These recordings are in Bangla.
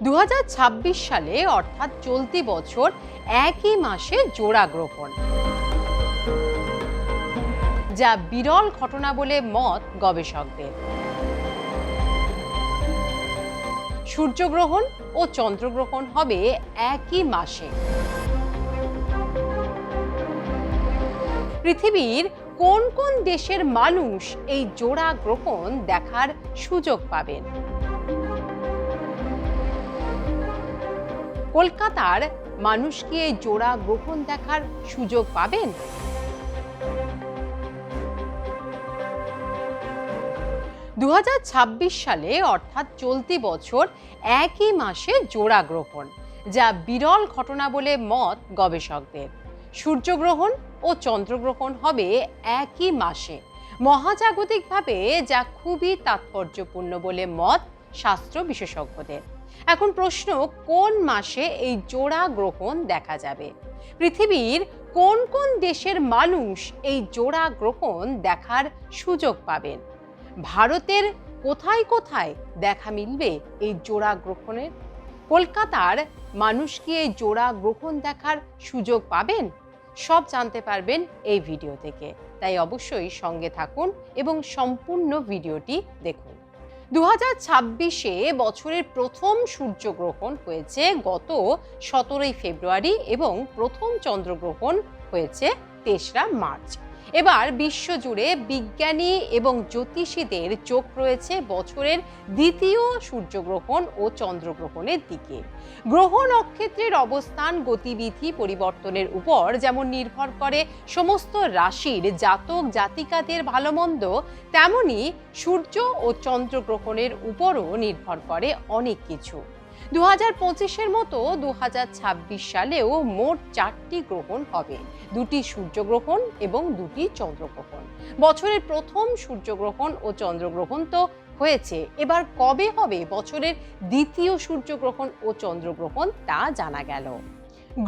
2026 সালে অর্থাৎ চলতি বছর একই মাসে জোড়া গ্রহণ, যা বিরল ঘটনা বলে মত গবেষকদের। সূর্যগ্রহণ ও চন্দ্রগ্রহণ হবে একই মাসে। পৃথিবীর কোন কোন দেশের মানুষ এই জোড়া গ্রহণ দেখার সুযোগ পাবেন? কলকাতার মানুষ কি এই জোড়া গ্রহণ দেখার সুযোগ পাবেন? দু সালে অর্থাৎ চলতি বছর একই মাসে জোড়া গ্রহণ, যা বিরল ঘটনা বলে মত গবেষকদের। সূর্যগ্রহণ ও চন্দ্রগ্রহণ হবে একই মাসে মহাজাগতিকভাবে, যা খুবই তাৎপর্যপূর্ণ বলে মত শাস্ত্র বিশেষজ্ঞদের। এখন প্রশ্ন, কোন মাসে এই জোড়া গ্রহণ দেখা যাবে? পৃথিবীর কোন কোন দেশের মানুষ এই জোড়া গ্রহণ দেখার সুযোগ পাবেন? ভারতের কোথায় কোথায় দেখা মিলবে এই জোড়া গ্রহণের? কলকাতার মানুষ কি এই জোড়া গ্রহণ দেখার সুযোগ পাবেন? সব জানতে পারবেন এই ভিডিও থেকে, তাই অবশ্যই সঙ্গে থাকুন এবং সম্পূর্ণ ভিডিওটি দেখুন। 2026-এ বছরের প্রথম সূর্যগ্রহণ হয়েছে গত 17 ফেব্রুয়ারি এবং প্রথম চন্দ্রগ্রহণ হয়েছে 3রা মার্চ। এবার বিশ্বজুড়ে বিজ্ঞানী এবং জ্যোতিষীদের চোখ রয়েছে বছরের দ্বিতীয় সূর্যগ্রহণ ও চন্দ্রগ্রহণের দিকে। গ্রহ নক্ষত্রের অবস্থান গতিবিধি পরিবর্তনের উপর যেমন নির্ভর করে সমস্ত রাশির জাতক জাতিকাদের ভালো মন্দ, তেমনি সূর্য ও চন্দ্রগ্রহণের উপরও নির্ভর করে অনেক কিছু। 2025-এর মতো 2026 সালেও মোট 4টি গ্রহণ হবে, 2টি সূর্যগ্রহণ এবং 2টি চন্দ্রগ্রহণ। বছরের প্রথম সূর্যগ্রহণ ও চন্দ্রগ্রহণ তো হয়েছে, এবার কবে হবে বছরের দ্বিতীয় সূর্যগ্রহণ ও চন্দ্রগ্রহণ তা জানা গেল।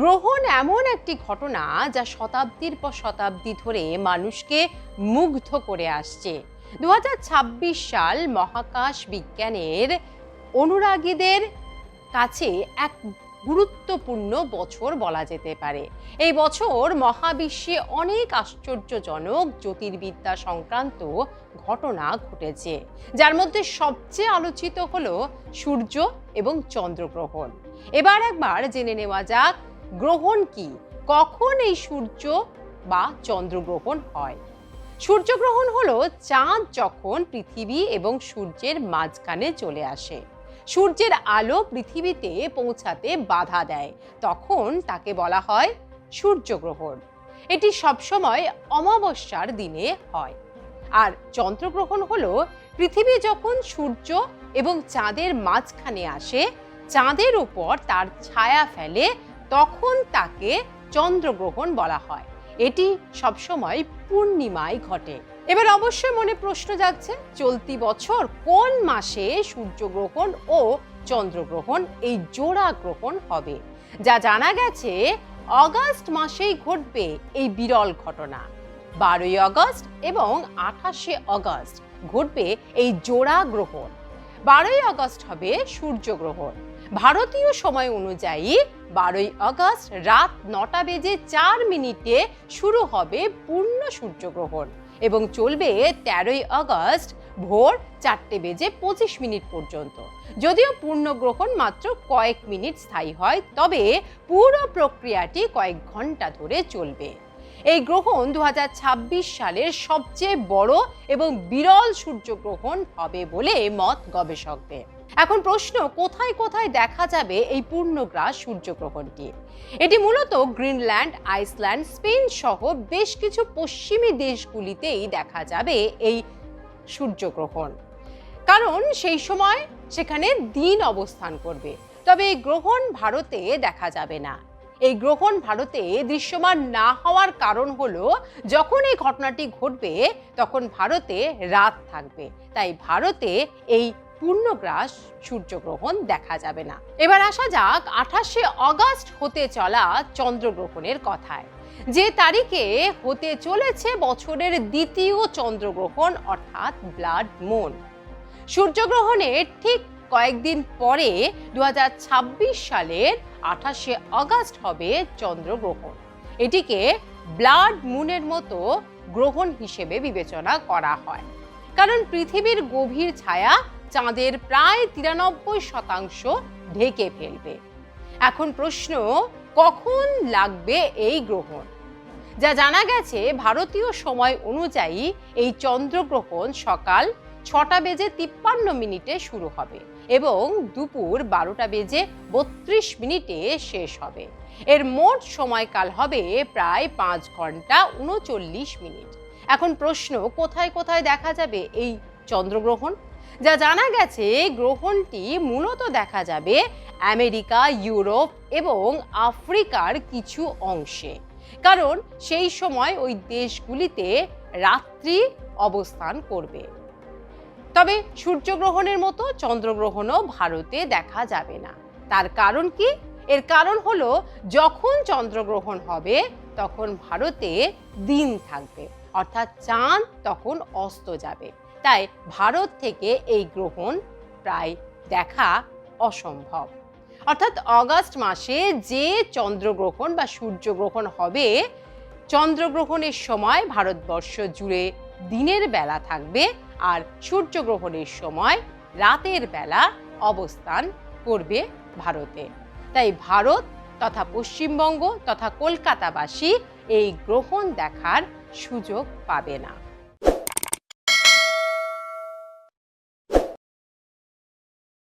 গ্রহণ এমন একটি ঘটনা যা শতাব্দীর পর শতাব্দী ধরে মানুষকে মুগ্ধ করে আসছে। 2026 সাল মহাকাশ বিজ্ঞানের অনুরাগীদের কাছে এক গুরুত্বপূর্ণ বছর বলা যেতে পারে। এই বছর মহাবিশ্বে অনেক আশ্চর্যজনক জ্যোতির্বিদ্যা সংক্রান্ত ঘটনা ঘটেছে, যার মধ্যে সবচেয়ে আলোচিত হলো সূর্য এবং চন্দ্রগ্রহণ। এবার একবার জেনে নেওয়া যাক গ্রহণ কি, কখন এই সূর্য বা চন্দ্রগ্রহণ হয়। সূর্যগ্রহণ হলো চাঁদ যখন পৃথিবী এবং সূর্যের মাঝখানে চলে আসে, সূর্যের আলো পৃথিবীতে পৌঁছাতে বাধা দেয়, তখন তাকে বলা হয় সূর্যগ্রহণ। এটি সবসময় অমাবস্যার দিনে হয়। আর চন্দ্রগ্রহণ হলো পৃথিবী যখন সূর্য এবং চাঁদের মাঝখানে আসে, চাঁদের উপর তার ছায়া ফেলে, তখন তাকে চন্দ্রগ্রহণ বলা হয়। এটি সবসময় পূর্ণিমায় ঘটে। এবার অবশ্যই মনে প্রশ্ন জাগছে, চলতি বছর কোন মাসে সূর্যগ্রহণ ও চন্দ্রগ্রহণ এই জোড়া গ্রহণ হবে? যা জানা গেছে অগাস্ট মাসেই ঘটবে এই বিরল ঘটনা। 12ই আগস্ট এবং 28শে আগস্ট ঘটবে এই জোড়া গ্রহণ। 12ই আগস্ট হবে সূর্যগ্রহণ। ভারতীয় সময় অনুযায়ী 12ই আগস্ট রাত 9:04 শুরু হবে পূর্ণ সূর্যগ্রহণ এবং চলবে 13ই আগস্ট ভোর 4:25 পর্যন্ত। যদিও পূর্ণগ্রহণ মাত্র কয়েক মিনিট স্থায়ী হয়, তবে পুরো প্রক্রিয়াটি কয়েক ঘন্টা ধরে চলবে। এই গ্রহণ 2026 সালের সবচেয়ে বড় এবং বিরল সূর্যগ্রহণ হবে বলে মত গবেষকদের। এখন প্রশ্ন, কোথায় কোথায় দেখা যাবে এই পূর্ণগ্রাস সূর্যগ্রহণটি? এটি মূলত গ্রিনল্যান্ড, আইসল্যান্ড, স্পেন সহ বেশ কিছু পশ্চিমী দেশগুলিতেই দেখা যাবে এই সূর্যগ্রহণ, কারণ সেই সময় সেখানে দিন অবস্থান করবে। তবে এই গ্রহণ ভারতে দেখা যাবে না। এই গ্রহণ ভারতে দৃশ্যমান না হওয়ার কারণ হলো, যখন এই ঘটনাটি ঘটবে তখন ভারতে রাত থাকবে, তাই ভারতে এই পূর্ণগ্রাস সূর্যগ্রহণ দেখা যাবে না। এবার আসা যাক 28শে আগস্ট হতে চলা চন্দ্রগ্রহণের কথায়। যে তারিখে হতে চলেছে বছরের দ্বিতীয় চন্দ্রগ্রহণ অর্থাৎ ব্লাড মুন। সূর্যগ্রহণের ঠিক কয়েকদিন পরে 2026 সালের 28শে আগস্ট হবে চন্দ্রগ্রহণ। এটিকে ব্লাড মুনের মতো গ্রহণ হিসেবে বিবেচনা করা হয়, কারণ পৃথিবীর গভীর ছায়া চাঁদের প্রায় 93% ঢেকে ফেলবে। এখন প্রশ্ন, কখন লাগবে এই গ্রহণ? যা জানা গেছে, ভারতীয় সময় অনুযায়ী এই চন্দ্রগ্রহণ সকাল 6:53 শুরু হবে এবং দুপুর 12:32 শেষ হবে। এর মোট সময়কাল হবে প্রায় 5 ঘন্টা 39 মিনিট। এখন প্রশ্ন, কোথায় কোথায় দেখা যাবে এই চন্দ্রগ্রহণ? যা জানা গেছে, গ্রহণটি মূলত দেখা যাবে আমেরিকা, ইউরোপ এবং আফ্রিকার কিছু অংশে, কারণ সেই সময় ওই দেশগুলিতে রাত্রি অবস্থান করবে। তবে সূর্যগ্রহণের মতো চন্দ্রগ্রহণও ভারতে দেখা যাবে না। তার কারণ কি? এর কারণ হলো, যখন চন্দ্রগ্রহণ হবে তখন ভারতে দিন থাকবে, অর্থাৎ চাঁদ তখন অস্ত যাবে। তাই ভারত থেকে এই গ্রহণ প্রায় দেখা অসম্ভব। অর্থাৎ আগস্ট মাসে যে চন্দ্রগ্রহণ বা সূর্যগ্রহণ হবে, চন্দ্রগ্রহণের সময় ভারতবর্ষ জুড়ে দিনের বেলা থাকবে আর সূর্যগ্রহণের সময় রাতের বেলা অবস্থান করবে ভারতে। তাই ভারত তথা পশ্চিমবঙ্গ তথা কলকাতাবাসী এই গ্রহণ দেখার সুযোগ পাবে না।